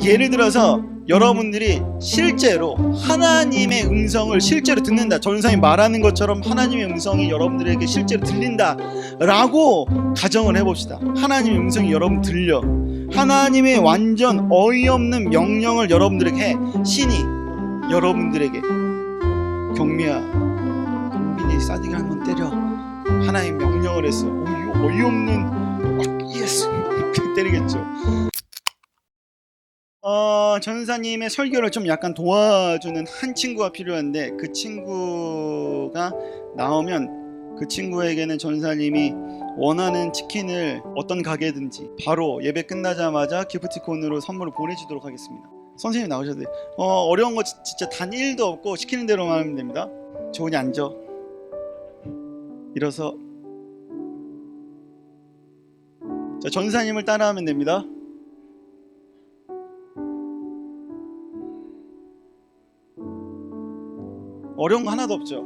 예를 들어서 여러분들이 실제로 하나님의 음성을 실제로 듣는다. 전사님이 말하는 것처럼 하나님의 음성이 여러분들에게 실제로 들린다 라고 가정을 해봅시다. 하나님의 음성이 여러분 들려. 하나님의 완전 어이없는 명령을 여러분들에게 해. 신이 여러분들에게 경미야, 공빈이 싸대기 한번 때려. 하나님 명령을 했어. 어이없는 예수 때리겠죠. 전사님의 설교를 좀 약간 도와주는 한 친구가 필요한데, 그 친구가 나오면 그 친구에게는 전사님이 원하는 치킨을 어떤 가게든지 바로 예배 끝나자마자 기프티콘으로 선물을 보내주도록 하겠습니다. 선생님 나오셔도 돼요. 어려운 거 진짜 단 1도 없고 시키는 대로만 하면 됩니다. 조은이 앉아. 일어서. 자, 전사님을 따라하면 됩니다. 어려운 거 하나도 없죠.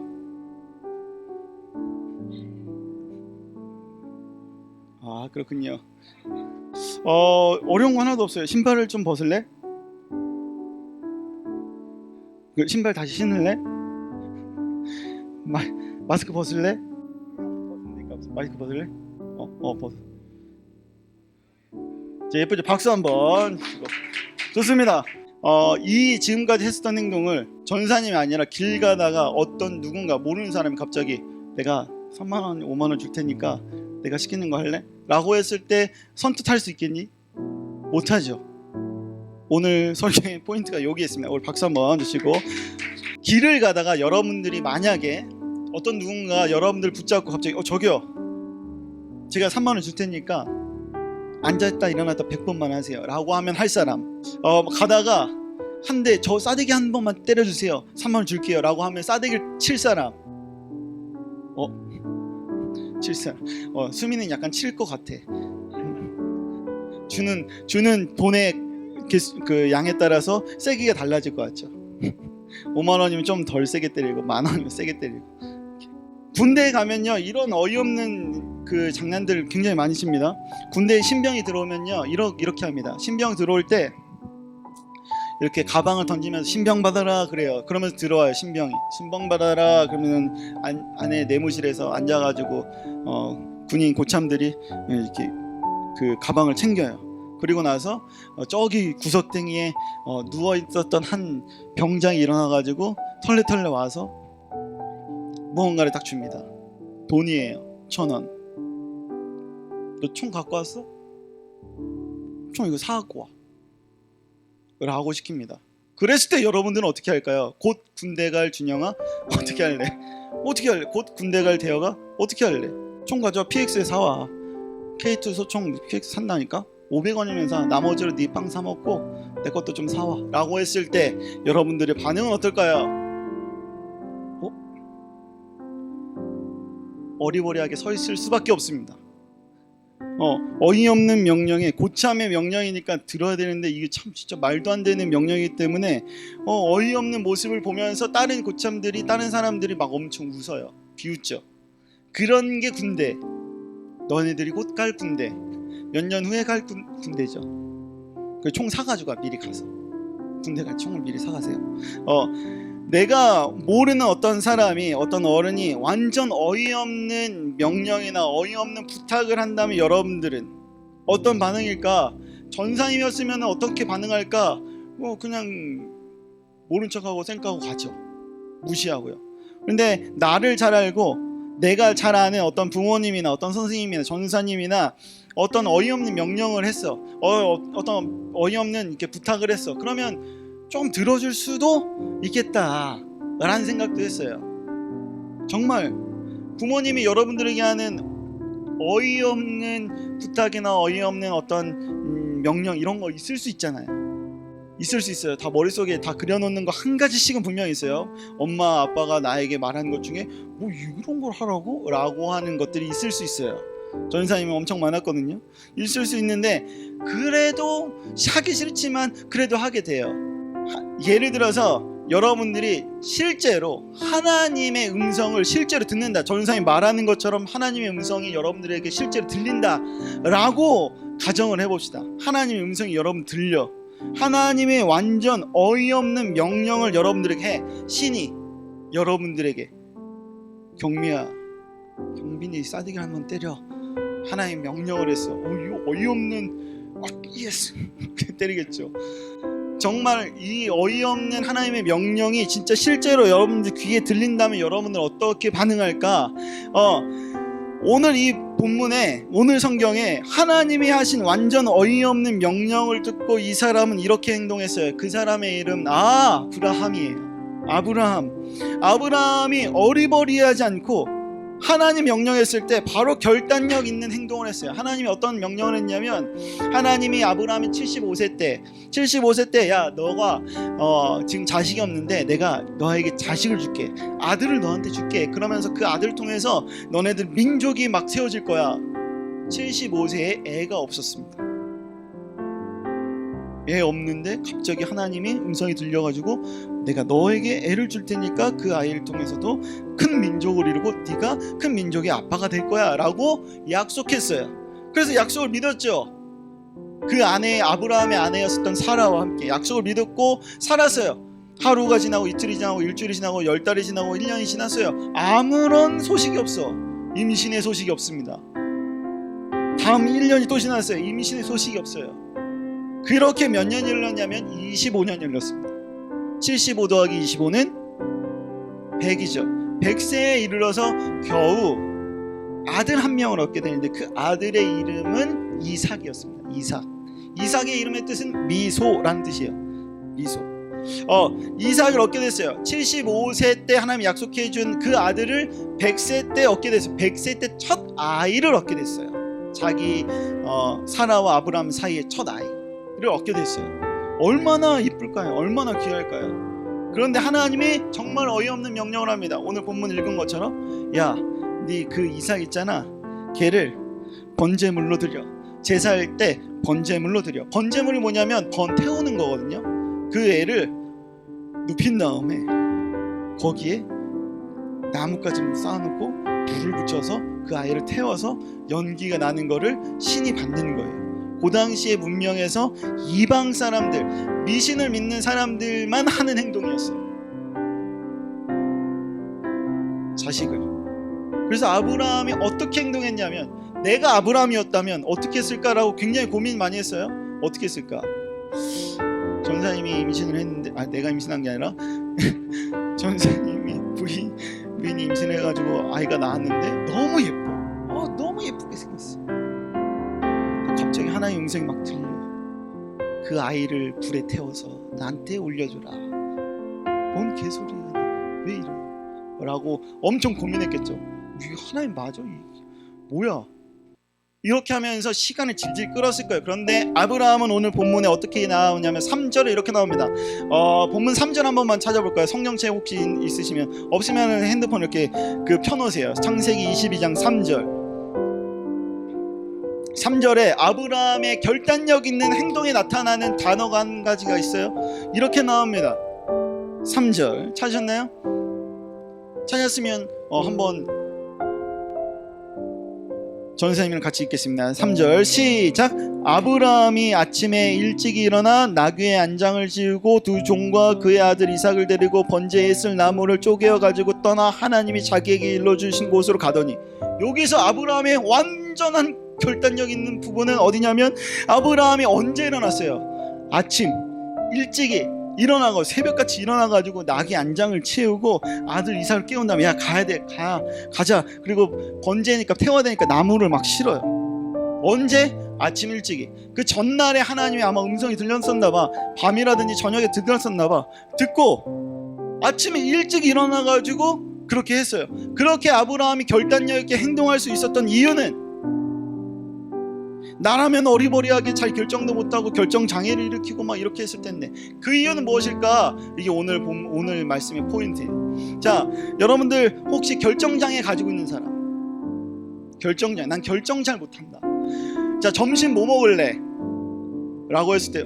아, 그렇군요. 어려운 거 하나도 없어요. 신발을 좀 벗을래? 그 신발 다시 신을래? 마스크 벗을래? 마스크 벗을래? 벗어. 자, 예쁘죠? 박수 한번. 좋습니다. 이 지금까지 했었던 행동을 전사님이 아니라 길 가다가 어떤 누군가 모르는 사람이 갑자기 내가 3만원 5만원 줄 테니까 내가 시키는 거 할래? 라고 했을 때 선뜻 할 수 있겠니? 못하죠. 오늘 설교의 포인트가 여기에 있습니다. 오늘 박수 한번 주시고, 길을 가다가 여러분들이 만약에 어떤 누군가 여러분들 붙잡고 갑자기 저기요, 제가 3만원 줄 테니까 앉아있다 일어났다 100번만 하세요 라고 하면 할 사람, 가다가 한 대 저 싸대기 한 번만 때려주세요 3만원 줄게요 라고 하면 싸대기를 칠 사람, 칠 사람. 수미는 약간 칠 것 같아. 주는 돈의 그 양에 따라서 세기가 달라질 것 같죠. 5만원이면 좀 덜 세게 때리고 만원이면 세게 때리고. 군대에 가면요 이런 어이없는 그 장난들 굉장히 많이 칩니다. 군대에 신병이 들어오면요 이렇게 합니다. 신병 들어올 때 이렇게 가방을 던지면서 신병 받아라 그래요. 그러면서 들어와요. 신병이 신병 받아라 그러면 안에 내무실에서 앉아가지고 군인 고참들이 이렇게 그 가방을 챙겨요. 그리고 나서 저기 구석탱이에 누워있었던 한 병장이 일어나가지고 털레털레 와서 무언가를 딱 줍니다. 돈이에요. 1,000원. 너 총 갖고 왔어? 총 이거 사갖고 와 라고 시킵니다. 그랬을 때 여러분들은 어떻게 할까요? 곧 군대 갈 준영아 어떻게 할래? 어떻게 할래? 곧 군대 갈 대여가 어떻게 할래? 총 가져와. PX에 사와. K2 소총 PX 산다니까? 500원이면 사. 나머지로 네 빵 사먹고 내 것도 좀 사와 라고 했을 때 여러분들의 반응은 어떨까요? 어리버리하게 서 있을 수밖에 없습니다. 어이없는 명령에 고참의 명령이니까 들어야 되는데 이게 참 진짜 말도 안 되는 명령이기 때문에 어이없는 모습을 보면서 다른 고참들이, 다른 사람들이 막 엄청 웃어요. 비웃죠. 그런 게 군대. 너네들이 곧 갈 군대. 몇 년 후에 갈 군대죠. 총 사가지고 미리 가서 군대 갈 총을 미리 사가세요. 내가 모르는 어떤 사람이, 어떤 어른이 완전 어이없는 명령이나 어이없는 부탁을 한다면 여러분들은 어떤 반응일까? 전사님이었으면 어떻게 반응할까? 그냥 모른 척하고 생각하고 가죠. 무시하고요. 근데 나를 잘 알고 내가 잘 아는 어떤 부모님이나 어떤 선생님이나 전사님이나 어떤 어이없는 명령을 했어. 어떤 어이없는 이렇게 부탁을 했어. 그러면 좀 들어줄 수도 있겠다 라는 생각도 했어요. 정말 부모님이 여러분들에게 하는 어이없는 부탁이나 어이없는 어떤 명령 이런 거 있을 수 있잖아요. 있을 수 있어요. 다 머릿속에 다 그려놓는 거 한 가지씩은 분명히 있어요. 엄마 아빠가 나에게 말한 것 중에 뭐 이런 걸 하라고? 라고 하는 것들이 있을 수 있어요. 전사님은 엄청 많았거든요. 있을 수 있는데 그래도 하기 싫지만 그래도 하게 돼요. 예를 들어서 여러분들이 실제로 하나님의 음성을 실제로 듣는다. 전사님이 말하는 것처럼 하나님의 음성이 여러분들에게 실제로 들린다 라고 가정을 해봅시다. 하나님의 음성이 여러분 들려. 하나님의 완전 어이없는 명령을 여러분들에게 해. 신이 여러분들에게 경미야, 경빈이 싸대기 한번 때려. 하나님 명령을 했어. 이거 어이없는 예스 때리겠죠. 정말 이 어이없는 하나님의 명령이 진짜 실제로 여러분들 귀에 들린다면 여러분들 어떻게 반응할까? 오늘 이 본문에, 오늘 성경에 하나님이 하신 완전 어이없는 명령을 듣고 이 사람은 이렇게 행동했어요. 그 사람의 이름 아브라함이에요. 아브라함이 어리버리하지 않고 하나님 명령했을 때 바로 결단력 있는 행동을 했어요. 하나님이 어떤 명령을 했냐면, 하나님이 아브라함이 75세 때 야, 너가 지금 자식이 없는데 내가 너에게 자식을 줄게. 아들을 너한테 줄게. 그러면서 그 아들을 통해서 너네들 민족이 막 세워질 거야. 75세에 애가 없었습니다. 애 없는데 갑자기 하나님이 음성이 들려가지고 내가 너에게 애를 줄 테니까 그 아이를 통해서도 큰 민족을 이루고 네가 큰 민족의 아빠가 될 거야 라고 약속했어요. 그래서 약속을 믿었죠. 그 아내, 아브라함의 아내였었던 사라와 함께 약속을 믿었고 살았어요. 하루가 지나고 이틀이 지나고 일주일이 지나고 10달이 지나고 1년이 지났어요. 아무런 소식이 없어. 임신의 소식이 없습니다. 다음 1년이 또 지났어요. 임신의 소식이 없어요. 그렇게 몇 년이 흘렀냐면 25년이 흘렀습니다. 75 더하기 25는 100이죠. 100세에 이르러서 겨우 아들 한 명을 얻게 되는데 그 아들의 이름은 이삭이었습니다. 이삭의 이름의 뜻은 미소라는 뜻이에요. 미소. 이삭을 얻게 됐어요. 75세 때 하나님이 약속해 준 그 아들을 100세 때 얻게 됐어요. 100세 때 첫 아이를 얻게 됐어요. 자기 사라와 아브라함 사이의 첫 아이를 얻게 됐어요. 얼마나 이쁠까요? 얼마나 귀할까요? 그런데 하나님이 정말 어이없는 명령을 합니다. 오늘 본문 읽은 것처럼, 야, 네 그 이삭 있잖아, 걔를 번제물로 드려. 제사할 때 번제물로 드려. 번제물이 뭐냐면 태우는 거거든요. 그 애를 눕힌 다음에 거기에 나뭇가지 쌓아놓고 불을 붙여서 그 아이를 태워서 연기가 나는 거를 신이 받는 거예요. 그 당시의 문명에서 이방 사람들, 미신을 믿는 사람들만 하는 행동이었어요. 자식을. 그래서 아브라함이 어떻게 행동했냐면, 내가 아브라함이었다면 어떻게 했을까라고 굉장히 고민 많이 했어요. 어떻게 했을까? 전사님이 임신을 했는데, 내가 임신한 게 아니라 전사님이 부인이 임신해가지고 아이가 나왔는데 너무 예뻐. 너무 예쁘게 생겼어. 갑자기 하나의 음성이 막 들려. 그 아이를 불에 태워서 나한테 올려줘라. 뭔 개소리야, 왜 이래? 라고 엄청 고민했겠죠. 이게 하나님 맞아? 뭐야? 이렇게 하면서 시간을 질질 끌었을 거예요. 그런데 아브라함은 오늘 본문에 어떻게 나오냐면 3절에 이렇게 나옵니다. 본문 3절 한 번만 찾아볼까요? 성경책 혹시 있으시면, 없으면 핸드폰 이렇게 펴놓으세요. 창세기 22장 3절. 3절에 아브라함의 결단력 있는 행동에 나타나는 단어가 한 가지가 있어요. 이렇게 나옵니다. 3절 찾으셨나요? 찾았으면 한번 전사님이랑 같이 읽겠습니다. 3절 시작. 아브라함이 아침에 일찍 일어나 나귀의 안장을 지우고 두 종과 그의 아들 이삭을 데리고 번제에 쓸 나무를 쪼개어 가지고 떠나 하나님이 자기에게 일러주신 곳으로 가더니, 여기서 아브라함의 완전한 결단력 있는 부분은 어디냐면, 아브라함이 언제 일어났어요? 아침 일찍이 일어나고 새벽같이 일어나가지고 나귀 안장을 채우고 아들 이삭을 깨운 다음에, 야, 가야 돼, 가자. 그리고 번제니까 태워야 되니까 나무를 막 실어요. 언제? 아침 일찍이. 그 전날에 하나님이 아마 음성이 들렸었나봐. 밤이라든지 저녁에 들렸었나봐. 듣고 아침에 일찍 일어나가지고 그렇게 했어요. 그렇게 아브라함이 결단력 있게 행동할 수 있었던 이유는, 나라면 어리버리하게 잘 결정도 못하고 결정장애를 일으키고 막 이렇게 했을 텐데, 그 이유는 무엇일까? 이게 오늘 말씀의 포인트예요. 자, 여러분들 혹시 결정장애 가지고 있는 사람? 결정장애, 난 결정 잘 못한다. 자, 점심 뭐 먹을래? 라고 했을 때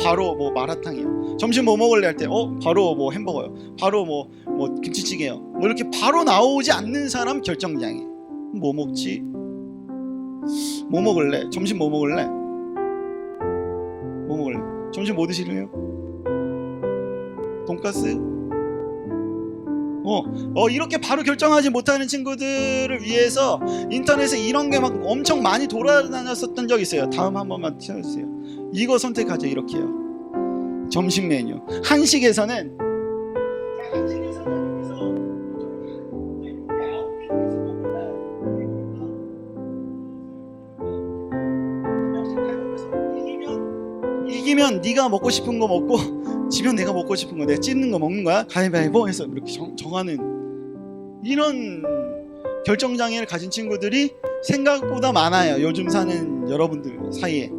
바로 뭐 마라탕이요. 점심 뭐 먹을래? 할 때 바로 뭐 햄버거요. 바로 뭐 김치찌개요. 뭐 이렇게 바로 나오지 않는 사람 결정장애. 뭐 먹지? 뭐 먹을래? 점심 뭐 먹을래? 뭐 먹을래? 점심 뭐 드실래요? 돈가스? 이렇게 바로 결정하지 못하는 친구들을 위해서 인터넷에 이런 게 막 엄청 많이 돌아다녔었던 적이 있어요. 다음 한 번만 켜주세요. 이거 선택하죠. 이렇게요. 점심 메뉴. 한식에서는 이기면 네가 먹고 싶은 거 먹고 지면 내가 먹고 싶은 거, 내가 찢는 거 먹는 거야. 가위바위보 해서 이렇게 정하는 이런 결정장애를 가진 친구들이 생각보다 많아요. 요즘 사는 여러분들 사이에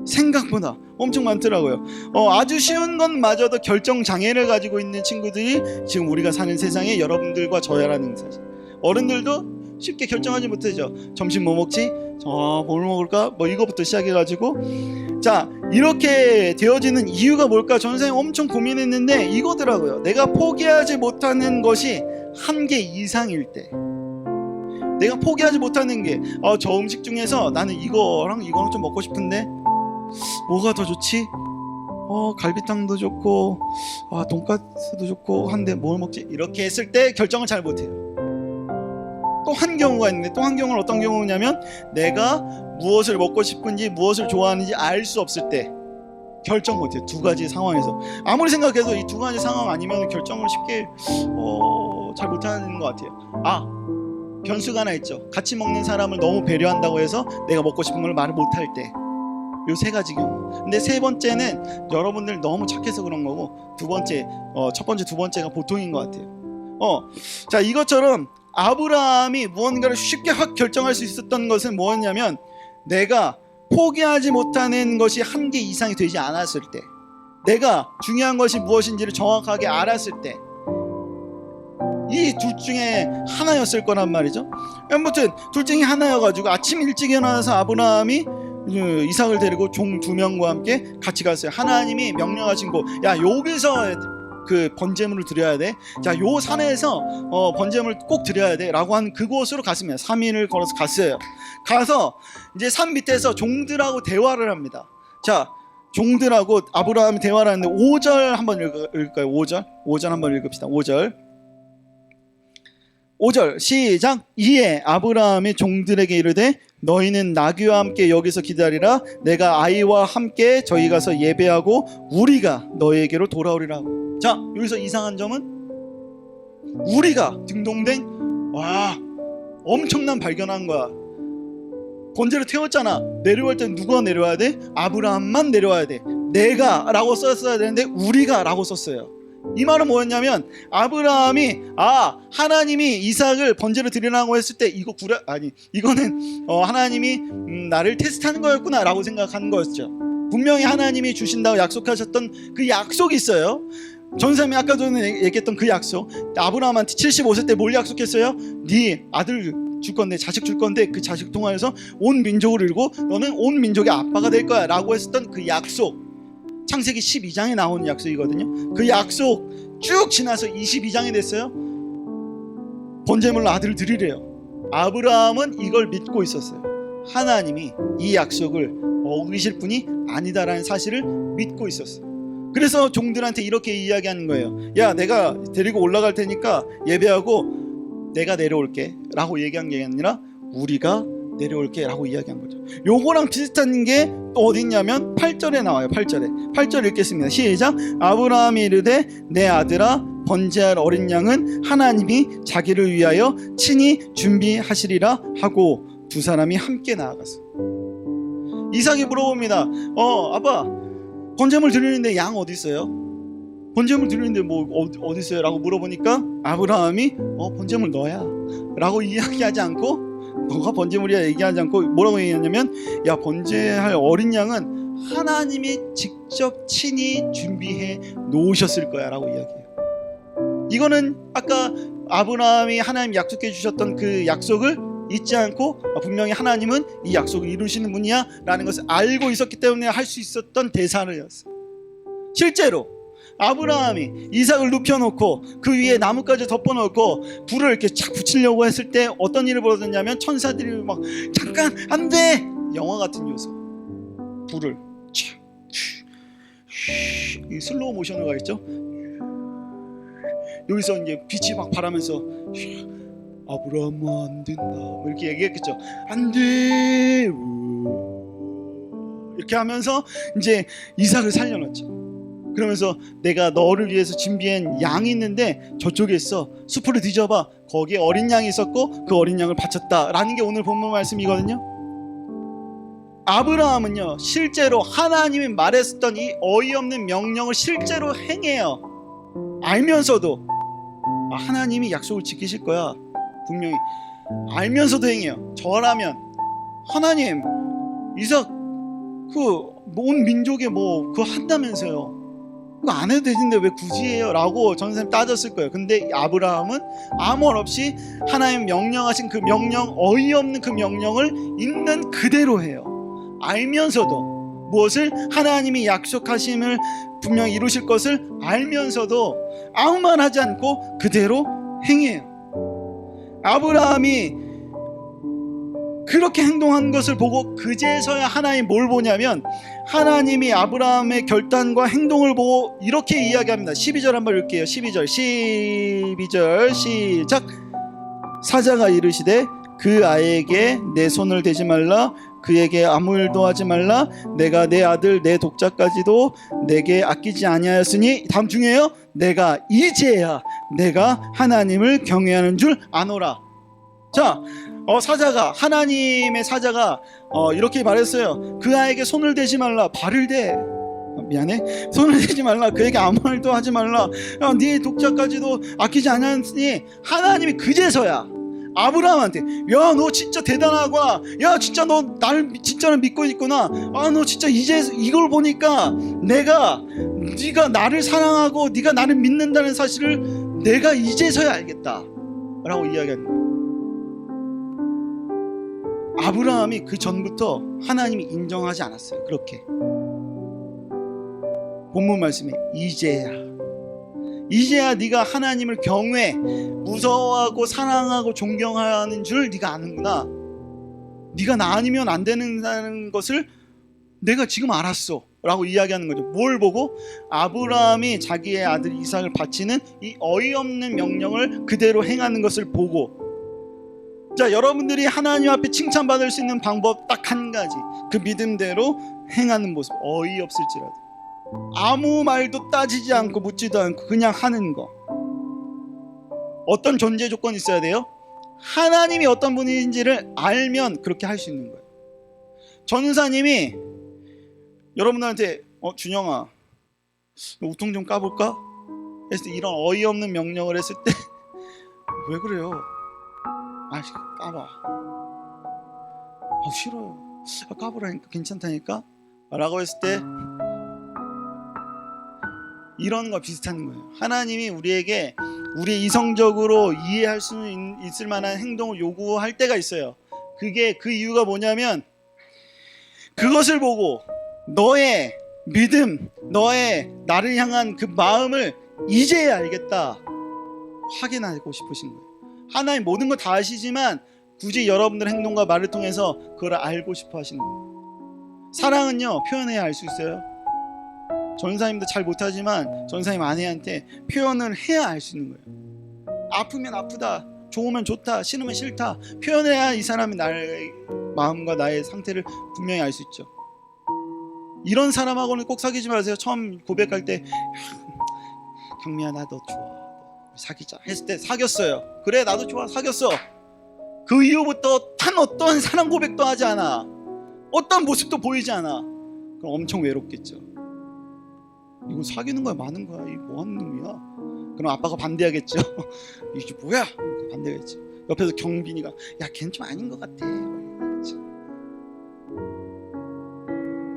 생각보다 엄청 많더라고요. 아주 쉬운 것마저도 결정장애를 가지고 있는 친구들이 지금 우리가 사는 세상에 여러분들과 저야라는 사실. 어른들도 쉽게 결정하지 못하죠. 점심 뭐 먹지? 뭘 먹을까? 뭐 이거부터 시작해가지고 자, 이렇게 되어지는 이유가 뭘까? 저는 선생님 엄청 고민했는데 이거더라고요. 내가 포기하지 못하는 것이 한계 이상일 때, 내가 포기하지 못하는 게 저 음식 중에서 나는 이거랑 이거랑 좀 먹고 싶은데 뭐가 더 좋지? 갈비탕도 좋고 돈까스도 좋고 한데 뭘 먹지? 이렇게 했을 때 결정을 잘 못해요. 또 한 경우가 있는데, 또 한 경우는 어떤 경우냐면 내가 무엇을 먹고 싶은지 무엇을 좋아하는지 알 수 없을 때 결정 못해요. 두 가지 상황에서 아무리 생각해도 이 두 가지 상황 아니면 결정을 쉽게 잘 못하는 것 같아요. 변수가 하나 있죠. 같이 먹는 사람을 너무 배려한다고 해서 내가 먹고 싶은 걸 말을 못할 때, 요 세 가지 경우. 근데 세 번째는 여러분들 너무 착해서 그런 거고, 두 번째, 첫 번째, 두 번째가 보통인 것 같아요. 자, 이것처럼 아브라함이 무언가를 쉽게 확 결정할 수 있었던 것은 뭐였냐면, 내가 포기하지 못하는 것이 한계 이상이 되지 않았을 때, 내가 중요한 것이 무엇인지를 정확하게 알았을 때, 이 둘 중에 하나였을 거란 말이죠. 아무튼 둘 중에 하나여가지고 아침 일찍 일어나서 아브라함이 이삭을 데리고 종 2명과 함께 같이 갔어요. 하나님이 명령하신 곳, 야, 여기서 그 번제물을 드려야 돼. 자, 요 산에서 번제물을 꼭 드려야 돼 라고 한 그곳으로 갔습니다. 3일을 걸어서 갔어요. 가서 이제 산 밑에서 종들하고 대화를 합니다. 자, 종들하고 아브라함이 대화를 하는데 5절 한번 읽을까요? 5절 한번 읽읍시다. 5절 시작. 이에 아브라함이 종들에게 이르되 너희는 나귀와 함께 여기서 기다리라. 내가 아이와 함께 저희 가서 예배하고 우리가 너희에게로 돌아오리라 하고. 자, 여기서 이상한 점은 우리가 딩동댕, 와, 엄청난 발견한 거야. 번제를 태웠잖아. 내려올 때 누가 내려와야 돼? 아브라함만 내려와야 돼. 내가 라고 썼어야 되는데 우리가 라고 썼어요. 이 말은 뭐였냐면, 아브라함이 하나님이 이삭을 번제로 드리라고 했을 때 이거는 하나님이 나를 테스트하는 거였구나 라고 생각한 거였죠. 분명히 하나님이 주신다고 약속하셨던 그 약속이 있어요. 전사님이 아까 전에 얘기했던 그 약속, 아브라함한테 75세 때 뭘 약속했어요? 네 아들 줄 건데, 자식 줄 건데 그 자식 통하여서 온 민족을 이루고 너는 온 민족의 아빠가 될 거야 라고 했었던 그 약속, 창세기 12장에 나오는 약속이거든요. 그 약속 쭉 지나서 22장이 됐어요. 번제물로 아들을 드리래요. 아브라함은 이걸 믿고 있었어요. 하나님이 이 약속을 어기실 분이 아니다라는 사실을 믿고 있었어요. 그래서 종들한테 이렇게 이야기하는 거예요. 야, 내가 데리고 올라갈 테니까 예배하고 내가 내려올게 라고 얘기한 게 아니라 우리가 내려올게 라고 이야기한 거죠. 요거랑 비슷한 게 또 어디 있냐면 8절에 나와요. 8절 읽겠습니다. 시작. 아브라함이 이르되 내 아들아, 번제할 어린 양은 하나님이 자기를 위하여 친히 준비하시리라 하고 두 사람이 함께 나아갔어. 이삭이 물어봅니다. 아빠, 번제물 드리는데 양 어디 있어요? 번제물 드리는데 뭐 어디 있어요? 라고 물어보니까 아브라함이 번제물 너야 라고 이야기하지 않고, 너가 번제물이야 얘기하지 않고 뭐라고 얘기하냐면, 야, 번제할 어린 양은 하나님이 직접 친히 준비해 놓으셨을 거야 라고 이야기해요. 이거는 아까 아브라함이 하나님 약속해 주셨던 그 약속을 잊지 않고 분명히 하나님은 이 약속을 이루시는 분이야 라는 것을 알고 있었기 때문에 할 수 있었던 대사였어요. 실제로 아브라함이 이삭을 눕혀놓고 그 위에 나뭇가지 덮어놓고 불을 이렇게 착 붙이려고 했을 때 어떤 일이 벌어졌냐면, 천사들이 막 잠깐 안 돼! 영화 같은 요소, 불을 착 이 슬로우 모션으로 가겠죠. 여기서 이제 빛이 막 바라면서 아브라함아 안 된다 뭐 이렇게 얘기했겠죠. 안 돼. 이렇게 하면서 이제 이삭을 살려놨죠. 그러면서 내가 너를 위해서 준비한 양이 있는데 저쪽에 있어. 숲으로 뒤져봐. 거기에 어린 양이 있었고 그 어린 양을 바쳤다라는 게 오늘 본문 말씀이거든요. 아브라함은요 실제로 하나님이 말했던 이 어이없는 명령을 실제로 행해요. 알면서도 하나님이 약속을 지키실 거야 분명히 알면서도 행해요. 저라면 하나님 이삭 그 온 민족에 뭐 그거 한다면서요. 그거 안 해도 되는데 왜 굳이 해요? 라고 전선생님 따졌을 거예요. 근데 아브라함은 아무 말 없이 하나님 명령하신 그 명령, 어이없는 그 명령을 있는 그대로 해요. 알면서도 무엇을 하나님이 약속하심을 분명히 이루실 것을 알면서도 아무 말 하지 않고 그대로 행해요. 아브라함이 그렇게 행동한 것을 보고 그제서야 하나님이 뭘 보냐면 하나님이 아브라함의 결단과 행동을 보고 이렇게 이야기합니다. 12절 한번 읽을게요. 12절 시작. 사자가 이르시되 그 아이에게 내 손을 대지 말라. 그에게 아무 일도 하지 말라. 내가 내 아들 내 독자까지도 내게 아끼지 아니하였으니 다음 중에요. 내가 이제야 내가 하나님을 경외하는 줄 아노라. 자, 하나님의 사자가 이렇게 말했어요. 그 아이에게 손을 대지 말라. 발을 대. 미안해. 손을 대지 말라. 그에게 아무 말도 하지 말라. 네 독자까지도 아끼지 않았으니 하나님이 그제서야 아브라함한테 야 너 진짜 대단하고 야 진짜 너 나를 진짜로 믿고 있구나. 너 진짜 이제 이걸 보니까 네가 나를 사랑하고 네가 나를 믿는다는 사실을 내가 이제서야 알겠다 라고 이야기하는 거예요. 아브라함이 그 전부터 하나님이 인정하지 않았어요. 그렇게 본문 말씀에 이제야 네가 하나님을 경외, 무서워하고 사랑하고 존경하는 줄 네가 아는구나. 네가 나 아니면 안 되는 것을 내가 지금 알았어 라고 이야기하는 거죠. 뭘 보고? 아브라함이 자기의 아들 이삭을 바치는 이 어이없는 명령을 그대로 행하는 것을 보고. 자, 여러분들이 하나님 앞에 칭찬받을 수 있는 방법 딱 한 가지, 그 믿음대로 행하는 모습. 어이없을지라도 아무 말도 따지지 않고 묻지도 않고 그냥 하는 거. 어떤 존재 조건이 있어야 돼요? 하나님이 어떤 분인지를 알면 그렇게 할 수 있는 거예요. 전사님이 여러분들한테 준영아 우통 좀 까볼까? 했을 때 이런 어이없는 명령을 했을 때 왜 그래요? 까봐. 싫어요. 까보라니까 괜찮다니까? 라고 했을 때 이런 거 비슷한 거예요. 하나님이 우리에게 우리 이성적으로 이해할 수 있을 만한 행동을 요구할 때가 있어요. 그 이유가 뭐냐면 그것을 보고 너의 믿음, 너의 나를 향한 그 마음을 이제야 알겠다 확인하고 싶으신 거예요. 하나님 모든 거 다 아시지만 굳이 여러분들의 행동과 말을 통해서 그걸 알고 싶어 하시는 거예요. 사랑은요 표현해야 알 수 있어요. 전사님도 잘 못하지만 전사님 아내한테 표현을 해야 알 수 있는 거예요. 아프면 아프다, 좋으면 좋다, 싫으면 싫다 표현해야 이 사람이 나의 마음과 나의 상태를 분명히 알 수 있죠. 이런 사람하고는 꼭 사귀지 마세요. 처음 고백할 때 경미야 나 너 좋아 사귀자 했을 때 사귀었어요. 그래 나도 좋아 사귀었어. 그 이후부터 단 어떤 사랑 고백도 하지 않아. 어떤 모습도 보이지 않아. 그럼 엄청 외롭겠죠. 이거 사귀는 거야 마는 거야 이 뭐하는 놈이야. 그럼 아빠가 반대하겠죠. 이게 뭐야 반대하겠지. 옆에서 경빈이가 야 걔는 좀 아닌 것 같아.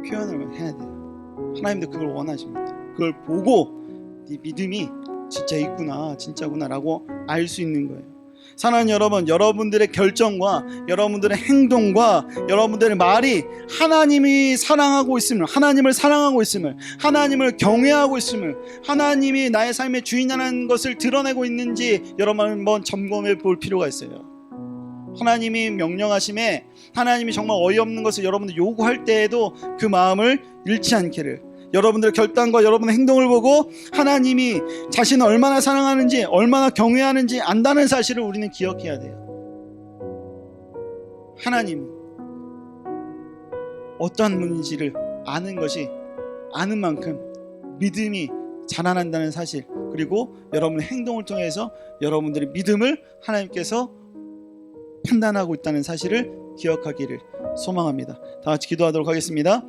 표현을 해야 돼요. 하나님도 그걸 원하십니다. 그걸 보고 네 믿음이 진짜 있구나 진짜구나 라고 알 수 있는 거예요. 사랑하는 여러분, 여러분들의 결정과 여러분들의 행동과 여러분들의 말이 하나님이 사랑하고 있음을, 하나님을 사랑하고 있음을, 하나님을 경외하고 있음을, 하나님이 나의 삶의 주인이라는 것을 드러내고 있는지 여러분 한번 점검해 볼 필요가 있어요. 하나님이 명령하심에 하나님이 정말 어이없는 것을 여러분들 요구할 때에도 그 마음을 잃지 않기를, 여러분들의 결단과 여러분의 행동을 보고 하나님이 자신을 얼마나 사랑하는지, 얼마나 경외하는지 안다는 사실을 우리는 기억해야 돼요. 하나님은 어떠한 분인지를 아는 것이, 아는 만큼 믿음이 자라난다는 사실, 그리고 여러분의 행동을 통해서 여러분들의 믿음을 하나님께서 판단하고 있다는 사실을 기억하기를 소망합니다. 다 같이 기도하도록 하겠습니다.